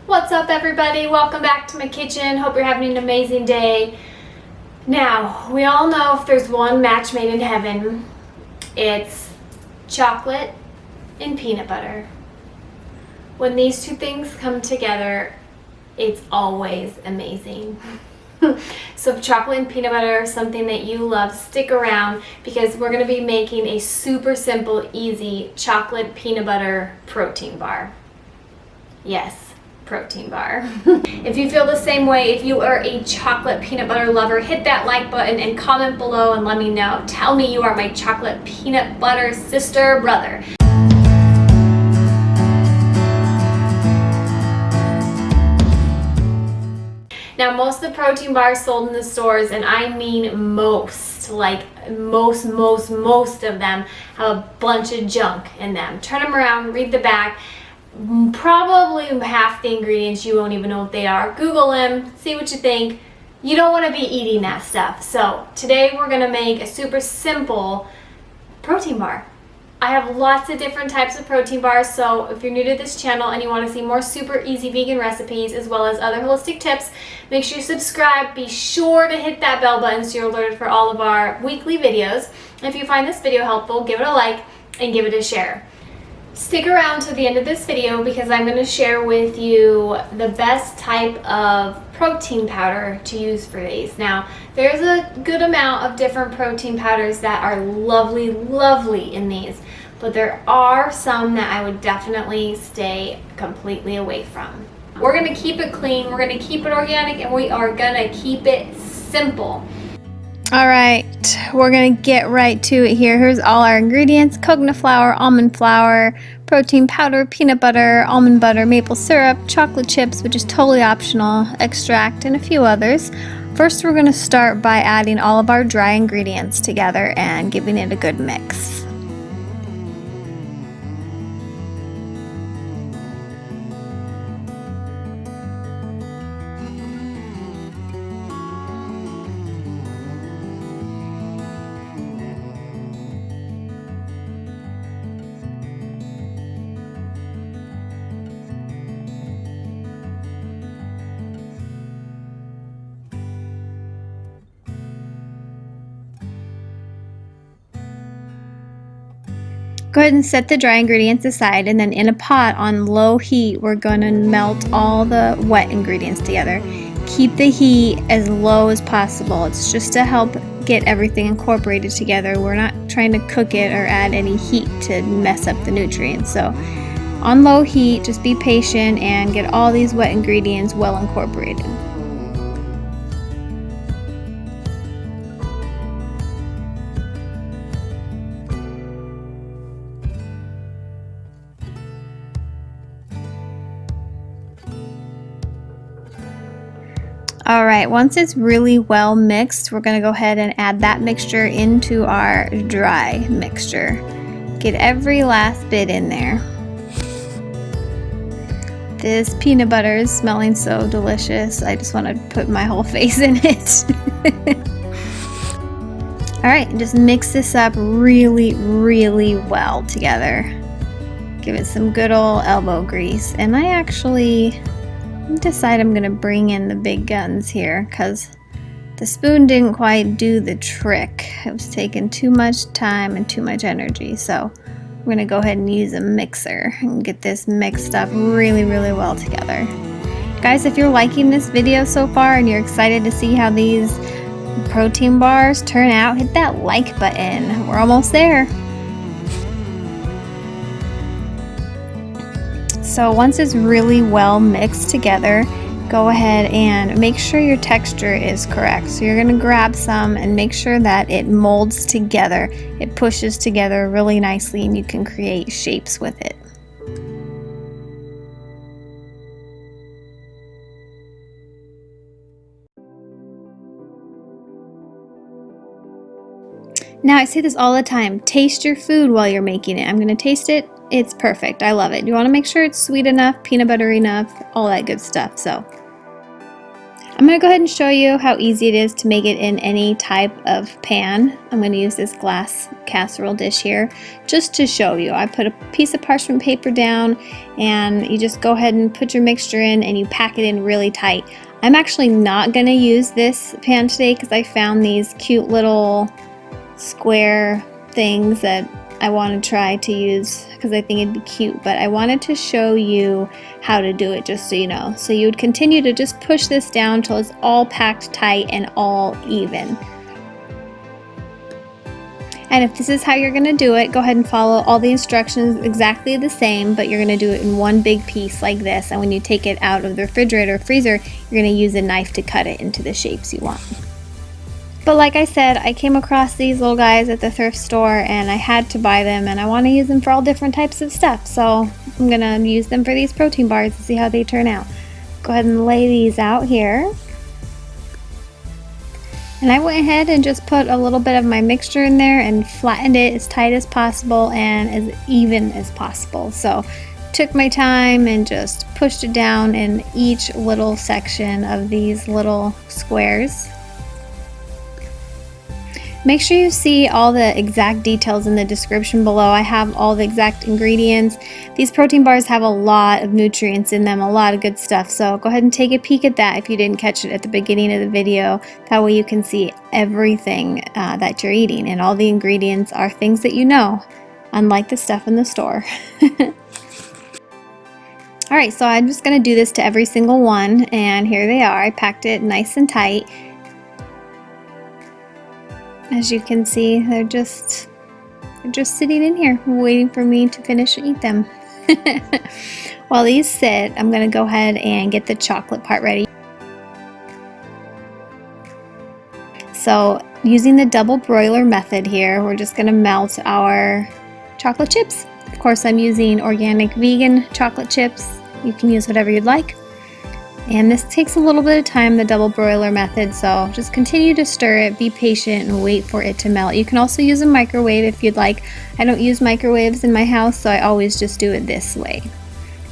What's up, everybody? Welcome back to my kitchen. Hope you're having an amazing day. Now, we all know if there's one match made in heaven, it's chocolate and peanut butter. When these two things come together, it's always amazing. So if chocolate and peanut butter are something that you love, stick around because we're going to be making a super simple, easy chocolate peanut butter protein bar. Yes, protein bar. If you feel the same way, if you are a chocolate peanut butter lover, hit that like button and comment below and let me know. Tell me you are my chocolate peanut butter sister, brother. Now, most of the protein bars sold in the stores, and I mean most, like most of them have a bunch of junk in them. Turn them around, read the back. Probably half the ingredients you won't even know what they are. Google them, see what you think. You don't want to be eating that stuff. So today we're going to make a super simple protein bar. I have lots of different types of protein bars, so if you're new to this channel and you want to see more super easy vegan recipes as well as other holistic tips, make sure you subscribe. Be sure to hit that bell button so you're alerted for all of our weekly videos. If you find this video helpful, give it a like and give it a share. Stick around to the end of this video because I'm going to share with you the best type of protein powder to use for these. Now, there's a good amount of different protein powders that are lovely in these, but there are some that I would definitely stay completely away from. We're going to keep it clean, we're going to keep it organic, and we are going to keep it simple. Alright, we're going to get right to it here. Here's all our ingredients: coconut flour, almond flour, protein powder, peanut butter, almond butter, maple syrup, chocolate chips, which is totally optional, extract, and a few others. First, we're going to start by adding all of our dry ingredients together and giving it a good mix. Go ahead and set the dry ingredients aside, and then in a pot on low heat we're going to melt all the wet ingredients together. Keep the heat as low as possible. It's just to help get everything incorporated together. We're not trying to cook it or add any heat to mess up the nutrients. So on low heat, just be patient and get all these wet ingredients well incorporated. Alright, once it's really well mixed, we're going to go ahead and add that mixture into our dry mixture. Get every last bit in there. This peanut butter is smelling so delicious. I just want to put my whole face in it. Alright, just mix this up really well together. Give it some good old elbow grease. And I actually decide I'm going to bring in the big guns here because the spoon didn't quite do the trick. It was taking too much time and too much energy. So I'm going to go ahead and use a mixer and get this mixed up really well together. Guys, if you're liking this video so far and you're excited to see how these protein bars turn out, hit that like button. We're almost there. So once it's really well mixed together, go ahead and make sure your texture is correct. So you're going to grab some and make sure that it molds together. It pushes together really nicely and you can create shapes with it. Now, I say this all the time, taste your food while you're making it. I'm going to taste it. It's perfect. I love it. You want to make sure it's sweet enough, peanut butter enough, all that good stuff. So I'm going to go ahead and show you how easy it is to make it in any type of pan. I'm going to use this glass casserole dish here just to show you. I put a piece of parchment paper down and you just go ahead and put your mixture in and you pack it in really tight. I'm actually not going to use this pan today because I found these cute little square things that I want to try to use because I think it'd be cute, but I wanted to show you how to do it just so you know. So you would continue to just push this down until it's all packed tight and all even. And if this is how you're going to do it, go ahead and follow all the instructions exactly the same, but you're going to do it in one big piece like this. And when you take it out of the refrigerator or freezer, you're going to use a knife to cut it into the shapes you want. But like I said, I came across these little guys at the thrift store and I had to buy them, and I want to use them for all different types of stuff. So I'm going to use them for these protein bars to see how they turn out. Go ahead and lay these out here. And I went ahead and just put a little bit of my mixture in there and flattened it as tight as possible and as even as possible. So took my time and just pushed it down in each little section of these little squares. Make sure you see all the exact details in the description below. I have all the exact ingredients. These protein bars have a lot of nutrients in them, a lot of good stuff. So go ahead and take a peek at that if you didn't catch it at the beginning of the video. That way you can see everything that you're eating, and all the ingredients are things that you know, unlike the stuff in the store. Alright, so I'm just going to do this to every single one, and here they are. I packed it nice and tight. As you can see, they're just sitting in here waiting for me to finish and eat them. While these sit, I'm going to go ahead and get the chocolate part ready. So using the double broiler method here, we're just going to melt our chocolate chips. Of course, I'm using organic vegan chocolate chips. You can use whatever you'd like. And this takes a little bit of time, the double broiler method, so just continue to stir it, be patient, and wait for it to melt. You can also use a microwave if you'd like. I don't use microwaves in my house, so I always just do it this way.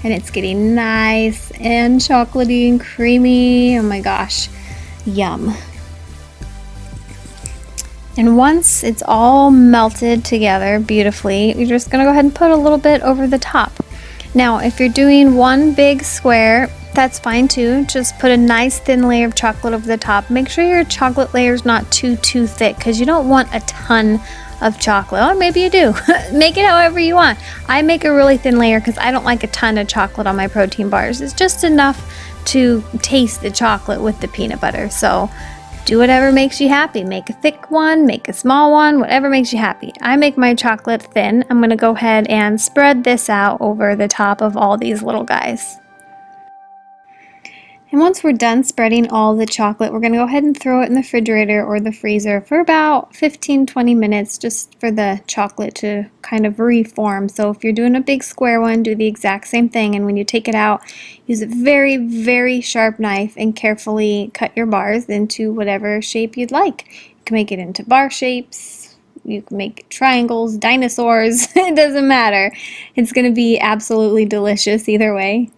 And it's getting nice and chocolatey and creamy. Oh my gosh, yum. And once it's all melted together beautifully, you're just gonna go ahead and put a little bit over the top. Now, if you're doing one big square, that's fine too. Just put a nice thin layer of chocolate over the top. Make sure your chocolate layer is not too thick, because you don't want a ton of chocolate. Or maybe you do. Make it however you want. I make a really thin layer because I don't like a ton of chocolate on my protein bars. It's just enough to taste the chocolate with the peanut butter. So do whatever makes you happy. Make a thick one, make a small one, whatever makes you happy. I make my chocolate thin. I'm going to go ahead and spread this out over the top of all these little guys. And once we're done spreading all the chocolate, we're going to go ahead and throw it in the refrigerator or the freezer for about 15-20 minutes, just for the chocolate to kind of reform. So if you're doing a big square one, do the exact same thing. And when you take it out, use a very, very sharp knife and carefully cut your bars into whatever shape you'd like. You can make it into bar shapes. You can make triangles, dinosaurs. It doesn't matter. It's going to be absolutely delicious either way.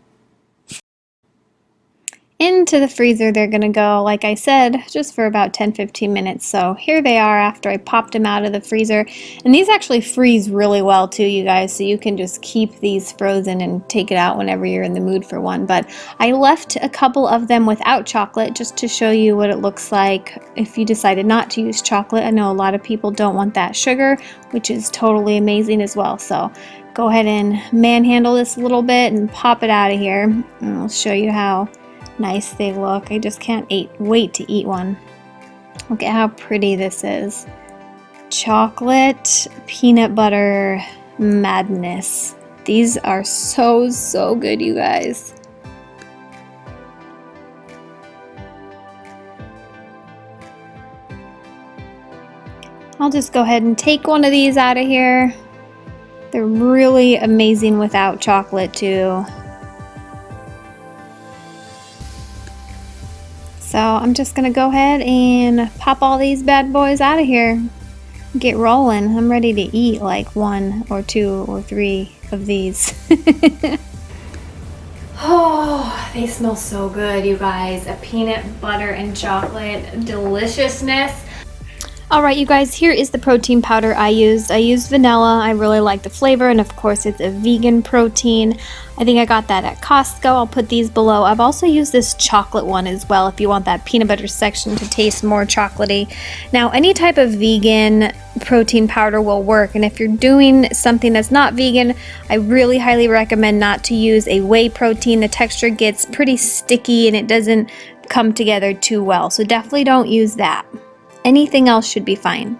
Into the freezer they're going to go, like I said, just for about 10-15 minutes. So here they are after I popped them out of the freezer. And these actually freeze really well too, you guys, so you can just keep these frozen and take it out whenever you're in the mood for one. But I left a couple of them without chocolate just to show you what it looks like if you decided not to use chocolate. I know a lot of people don't want that sugar, which is totally amazing as well. So go ahead and manhandle this a little bit and pop it out of here. And I'll show you how nice they look. I just can't wait to eat one. Look at how pretty this is. Chocolate peanut butter madness. These are so good, you guys. I'll just go ahead and take one of these out of here. They're really amazing without chocolate too. So I'm just going to go ahead and pop all these bad boys out of here. Get rolling. I'm ready to eat like 1 or 2 or 3 of these. Oh, They smell so good, you guys. A peanut butter and chocolate deliciousness. All right, you guys, here is the protein powder I used. I used vanilla. I really like the flavor, and of course it's a vegan protein. I think I got that at Costco. I'll put these below. I've also used this chocolate one as well if you want that peanut butter section to taste more chocolatey. Now, any type of vegan protein powder will work, and if you're doing something that's not vegan, I really highly recommend not to use a whey protein. The texture gets pretty sticky and it doesn't come together too well, so definitely don't use that. Anything else should be fine.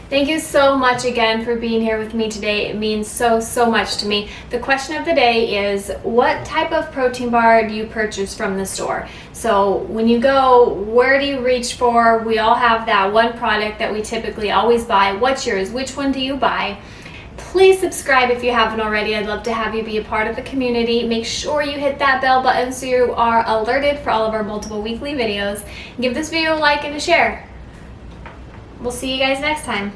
Thank you so much again for being here with me today. It means so much to me. The question of the day is, what type of protein bar do you purchase from the store? So when you go, where do you reach for? We all have that one product that we typically always buy. What's yours? Which one do you buy? Please subscribe if you haven't already. I'd love to have you be a part of the community. Make sure you hit that bell button so you are alerted for all of our multiple weekly videos. Give this video a like and a share. We'll see you guys next time.